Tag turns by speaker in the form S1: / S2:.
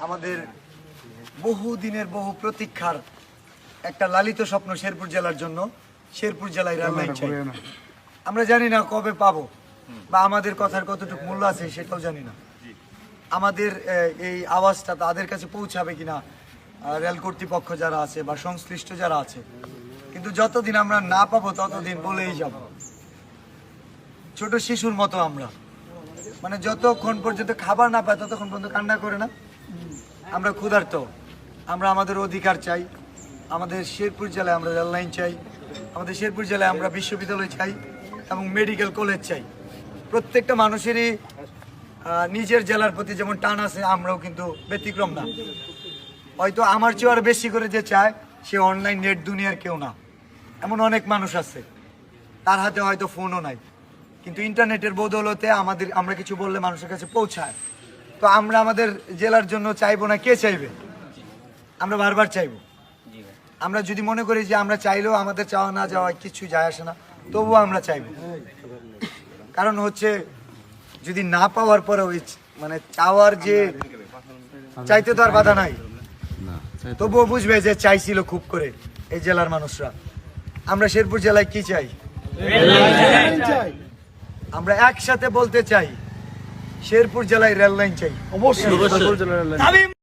S1: আমাদের বহু দিনের বহু প্রতীক্ষার একটা লালিত স্বপ্ন শেরপুর জেলার জন্য। শেরপুর জেলায় রেললাইন চাই। আমরা জানি না কবে পাবো বা আমাদের কথার কতটুকু মূল্য আছে সেটাও জানি না। আমাদের এই আওয়াজটা তাদের কাছে পৌঁছাবে কিনা রেল কর্তৃপক্ষ যারা আছে বা সংশ্লিষ্ট যারা আছে, কিন্তু যতদিন আমরা না পাবো ততদিন বলেই যাব। ছোট শিশুর মতো আমরা, মানে যতক্ষণ পর্যন্ত খাবার না পাই ততক্ষণ পর্যন্ত কান্না করে না। আমরা ক্ষুধার্ত, আমরা আমাদের অধিকার চাই। আমাদের শেরপুর জেলায় আমরা রেললাইন চাই, আমাদের শেরপুর জেলায় আমরা বিশ্ববিদ্যালয় চাই এবং মেডিকেল কলেজ চাই। প্রত্যেকটা মানুষেরই নিজের জেলার প্রতি যেমন টান আছে, আমরাও কিন্তু ব্যতিক্রম না। হয়তো আমার চেয়ে আর বেশি করে যে চায় সে অনলাইন নেট দুনিয়ার কেউ না। এমন অনেক মানুষ আছে তার হাতে হয়তো ফোনও নাই, কিন্তু ইন্টারনেটের বদৌলতে আমরা কিছু বললে মানুষের কাছে পৌঁছায়। তো আমরা আমাদের জেলার জন্য চাইবো না, কে চাইবে? আমরা বারবার চাইবো। আমরা যদি মনে করি যে আমরা চাইলেও আমাদের চাওয়া না যাওয়া কিছু যায় আসে না, তবুও আমরা চাইবো। কারণ হচ্ছে যদি না পাওয়ার পরে ওই মানে চাওয়ার যে চাইতে তো আর বাধা নাই, তবুও বুঝবে যে চাইছিল খুব করে এই জেলার মানুষরা। আমরা শেরপুর জেলায় কি চাই? আমরা একসাথে বলতে চাই শেরপুর জেলায় রেল লাইন চাই। অবশ্যই।